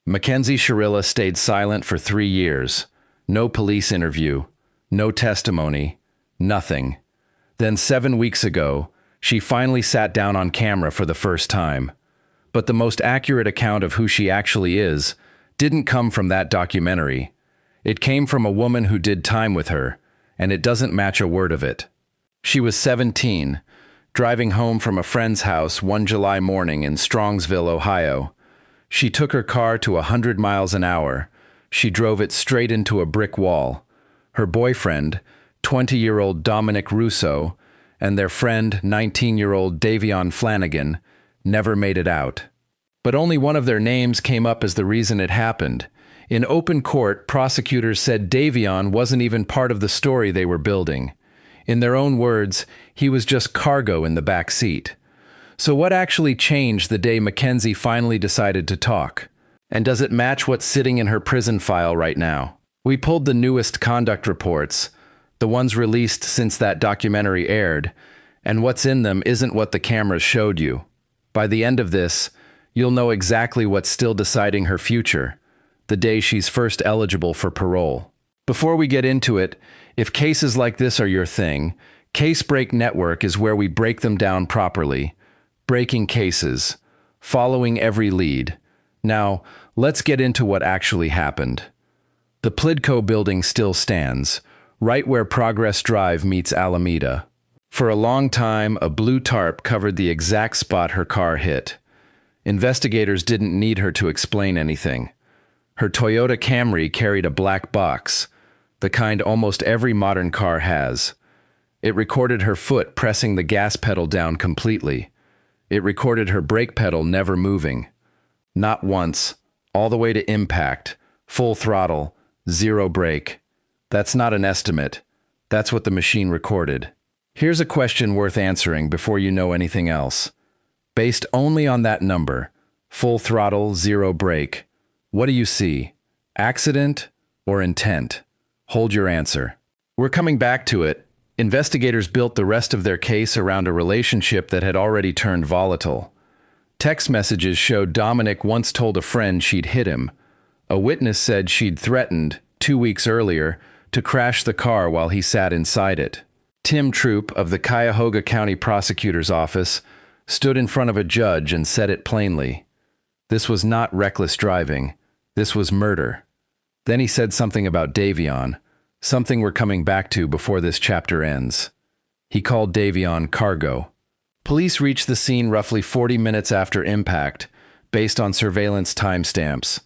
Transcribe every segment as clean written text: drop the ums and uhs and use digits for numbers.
Mackenzie Shirilla stayed silent for 3 years. No police interview, no testimony, nothing. Then 7 weeks ago, she finally sat down on camera for the first time. But the most accurate account of who she actually is didn't come from that documentary. It came from a woman who did time with her, and it doesn't match a word of it. She was 17, driving home from a friend's house one July morning in Strongsville, Ohio. She took her car to 100 miles an hour. She drove it straight into a brick wall. Her boyfriend, 20-year-old Dominic Russo, and their friend, 19-year-old Davion Flanagan, never made it out. But only one of their names came up as the reason it happened. In open court, prosecutors said Davion wasn't even part of the story they were building. In their own words, he was just cargo in the back seat. So what actually changed the day Mackenzie finally decided to talk? And does it match what's sitting in her prison file right now? We pulled the newest conduct reports, the ones released since that documentary aired, and what's in them isn't what the cameras showed you. By the end of this, you'll know exactly what's still deciding her future, the day she's first eligible for parole. Before we get into it, if cases like this are your thing, Case Break Network is where we break them down properly. Breaking cases, following every lead. Now, let's get into what actually happened. The Plidco building still stands, right where Progress Drive meets Alameda. For a long time, a blue tarp covered the exact spot her car hit. Investigators didn't need her to explain anything. Her Toyota Camry carried a black box, the kind almost every modern car has. It recorded her foot pressing the gas pedal down completely. It recorded her brake pedal never moving. Not once, all the way to impact, full throttle, zero brake. That's not an estimate. That's what the machine recorded. Here's a question worth answering before you know anything else. Based only on that number, full throttle, zero brake, what do you see? Accident or intent? Hold your answer. We're coming back to it. Investigators built the rest of their case around a relationship that had already turned volatile. Text messages showed Dominic once told a friend she'd hit him. A witness said she'd threatened, 2 weeks earlier, to crash the car while he sat inside it. Tim Troop of the Cuyahoga County Prosecutor's Office stood in front of a judge and said it plainly. This was not reckless driving. This was murder. Then he said something about Davion, something we're coming back to before this chapter ends. He called Davion cargo. Police reached the scene roughly 40 minutes after impact, based on surveillance timestamps.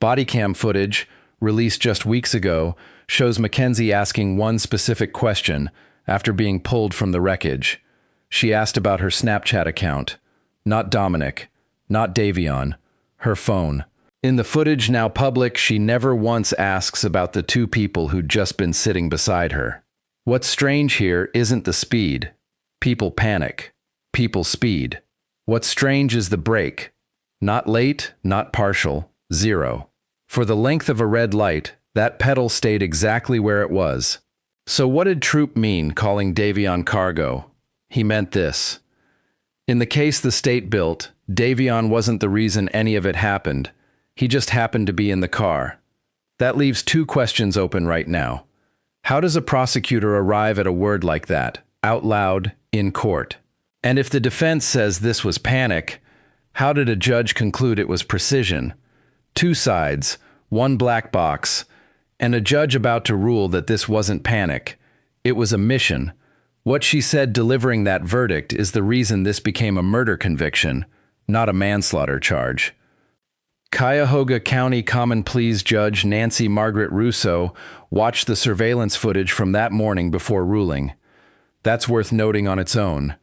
Body cam footage, released just weeks ago, shows Mackenzie asking one specific question after being pulled from the wreckage. She asked about her Snapchat account. Not Dominic, not Davion, her phone. In the footage now public, she never once asks about the two people who'd just been sitting beside her. What's strange here isn't the speed. People panic. People speed. What's strange is the brake. Not late, not partial, zero. For the length of a red light, that pedal stayed exactly where it was. So what did Troop mean calling Davion cargo? He meant this. In the case the state built, Davion wasn't the reason any of it happened. He just happened to be in the car. That leaves two questions open right now. How does a prosecutor arrive at a word like that, out loud, in court? And if the defense says this was panic, how did a judge conclude it was precision? Two sides, one black box, and a judge about to rule that this wasn't panic. It was a mission. What she said delivering that verdict is the reason this became a murder conviction, not a manslaughter charge. Cuyahoga County Common Pleas Judge Nancy Margaret Russo watched the surveillance footage from that morning before ruling. That's worth noting on its own.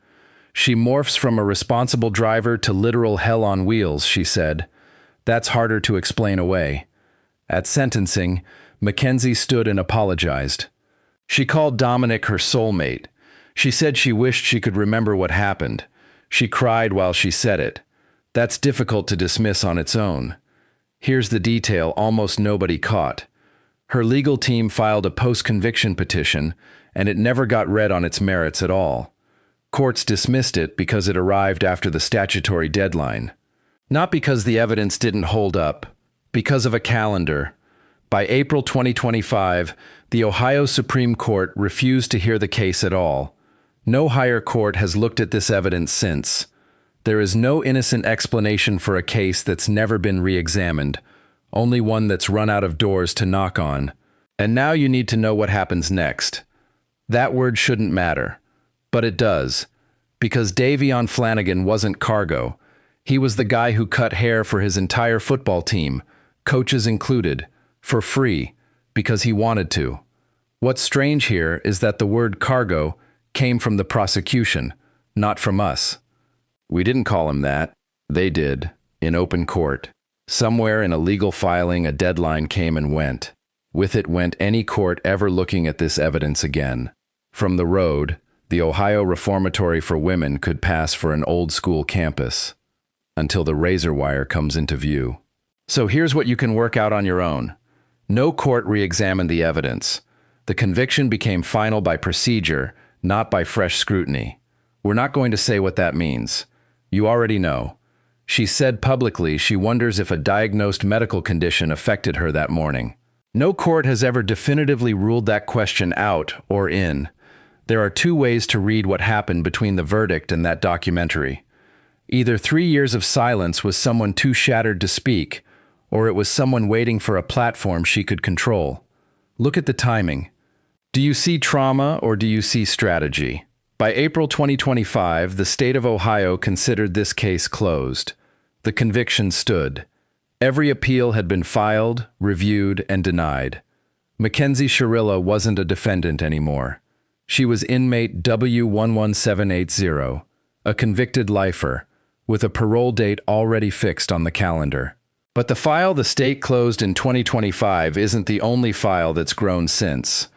She morphs from a responsible driver to literal hell on wheels, she said. That's harder to explain away. At sentencing, Mackenzie stood and apologized. She called Dominic her soulmate. She said she wished she could remember what happened. She cried while she said it. That's difficult to dismiss on its own. Here's the detail almost nobody caught. Her legal team filed a post-conviction petition, and it never got read on its merits at all. Courts dismissed it because it arrived after the statutory deadline. Not because the evidence didn't hold up, Because of a calendar. By April 2025, the Ohio Supreme Court refused to hear the case at all. No higher court has looked at this evidence since. There is no innocent explanation for a case that's never been re-examined, only one that's run out of doors to knock on. And now you need to know what happens next. That word shouldn't matter, but it does, because Davion Flanagan wasn't cargo. He was the guy who cut hair for his entire football team, coaches included, for free, because he wanted to. What's strange here is that the word cargo came from the prosecution, not from us. We didn't call him that. They did, in open court. Somewhere in a legal filing, a deadline came and went. With it went any court ever looking at this evidence again. From the road, the Ohio Reformatory for Women could pass for an old-school campus, until the razor wire comes into view. So here's what you can work out on your own. No court re-examined the evidence. The conviction became final by procedure, not by fresh scrutiny. We're not going to say what that means. You already know. She said publicly she wonders if a diagnosed medical condition affected her that morning. No court has ever definitively ruled that question out or in. There are two ways to read what happened between the verdict and that documentary. Either 3 years of silence was someone too shattered to speak, or it was someone waiting for a platform she could control. Look at the timing. Do you see trauma or do you see strategy? By April 2025, the state of Ohio considered this case closed. The conviction stood. Every appeal had been filed, reviewed, and denied. Mackenzie Shirilla wasn't a defendant anymore. She was inmate W11780, a convicted lifer, with a parole date already fixed on the calendar. But the file the state closed in 2025 isn't the only file that's grown since.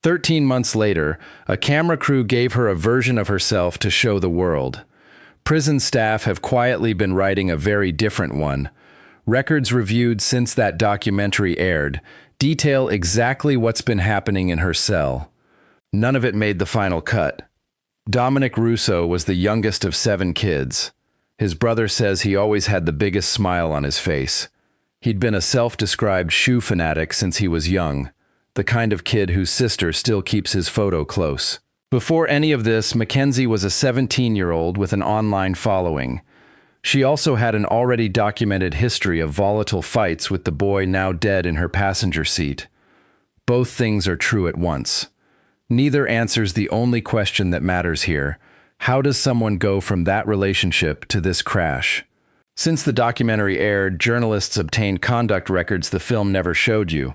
13 months later, a camera crew gave her a version of herself to show the world. Prison staff have quietly been writing a very different one. Records reviewed since that documentary aired detail exactly what's been happening in her cell. None of it made the final cut. Dominic Russo was the youngest of 7 kids. His brother says he always had the biggest smile on his face. He'd been a self-described shoe fanatic since he was young, the kind of kid whose sister still keeps his photo close. Before any of this, Mackenzie was a 17-year-old with an online following. She also had an already documented history of volatile fights with the boy now dead in her passenger seat. Both things are true at once. Neither answers the only question that matters here. How does someone go from that relationship to this crash? Since the documentary aired, journalists obtained conduct records the film never showed you.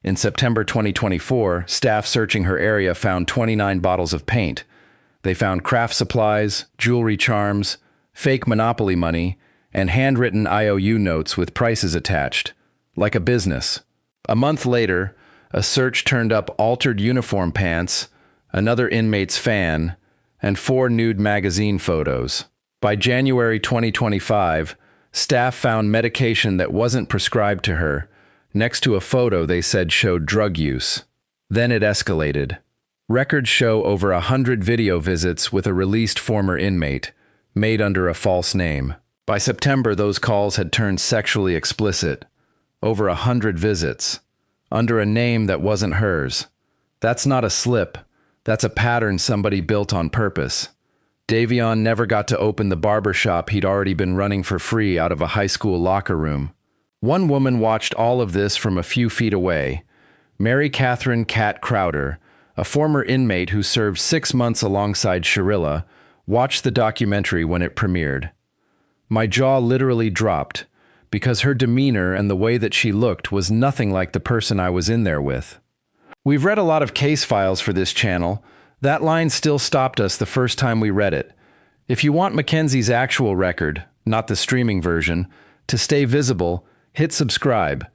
In September 2024, staff searching her area found 29 bottles of paint. They found craft supplies, jewelry charms, fake Monopoly money, and handwritten IOU notes with prices attached, like a business. A month later, a search turned up altered uniform pants, another inmate's fan, and 4 nude magazine photos. By January 2025, staff found medication that wasn't prescribed to her, next to a photo they said showed drug use. Then it escalated. Records show over 100 video visits with a released former inmate, made under a false name. By September, those calls had turned sexually explicit. Over 100 visits. Under a name that wasn't hers. That's not a slip. That's a pattern somebody built on purpose. Davion never got to open the barber shop he'd already been running for free out of a high school locker room. One woman watched all of this from a few feet away. Mary Catherine Cat Crowder, a former inmate who served 6 months alongside Shirilla, watched the documentary when it premiered. My jaw literally dropped, because her demeanor and the way that she looked was nothing like the person I was in there with. We've read a lot of case files for this channel. That line still stopped us the first time we read it. If you want Mackenzie's actual record, not the streaming version, to stay visible, hit subscribe,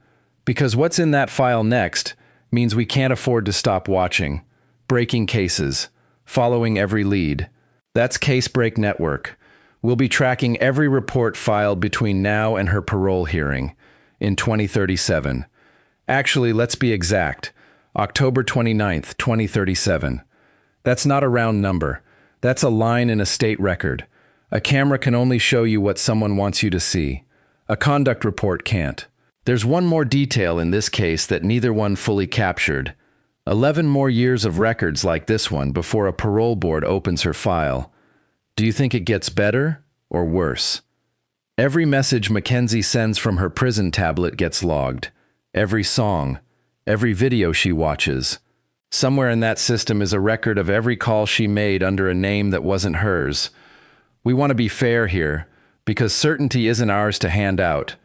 because what's in that file next means we can't afford to stop watching. Breaking cases, following every lead. That's Case Break Network. We'll be tracking every report filed between now and her parole hearing in 2037. Actually, let's be exact. October 29th, 2037. That's not a round number. That's a line in a state record. A camera can only show you what someone wants you to see. A conduct report can't. There's one more detail in this case that neither one fully captured. 11 more years of records like this one before a parole board opens her file. Do you think it gets better or worse? Every message Mackenzie sends from her prison tablet gets logged. Every song, every video she watches. Somewhere in that system is a record of every call she made under a name that wasn't hers. We want to be fair here, because certainty isn't ours to hand out.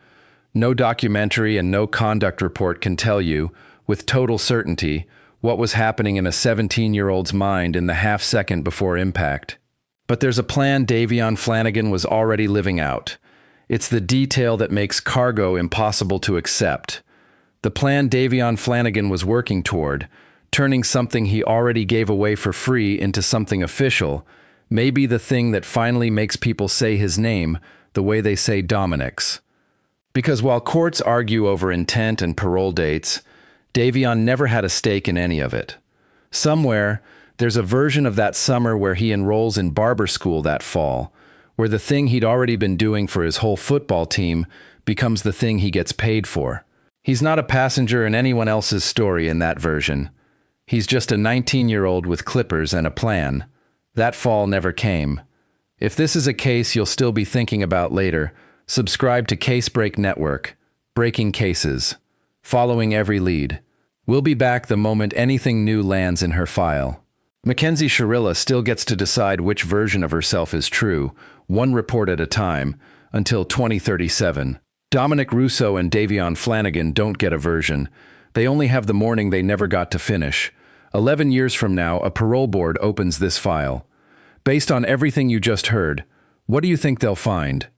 No documentary and no conduct report can tell you, with total certainty, what was happening in a 17-year-old's mind in the half-second before impact. But there's a plan Davion Flanagan was already living out. It's the detail that makes cargo impossible to accept. The plan Davion Flanagan was working toward, turning something he already gave away for free into something official, may be the thing that finally makes people say his name the way they say Dominic's. Because while courts argue over intent and parole dates, Davion never had a stake in any of it. Somewhere, there's a version of that summer where he enrolls in barber school that fall, where the thing he'd already been doing for his whole football team becomes the thing he gets paid for. He's not a passenger in anyone else's story in that version. He's just a 19-year-old with clippers and a plan. That fall never came. If this is a case you'll still be thinking about later, subscribe to Casebreak Network, breaking cases, following every lead. We'll be back the moment anything new lands in her file. Mackenzie Shirilla still gets to decide which version of herself is true, one report at a time, until 2037. Dominic Russo and Davion Flanagan don't get a version. They only have the morning they never got to finish. 11 years from now, a parole board opens this file. Based on everything you just heard, what do you think they'll find?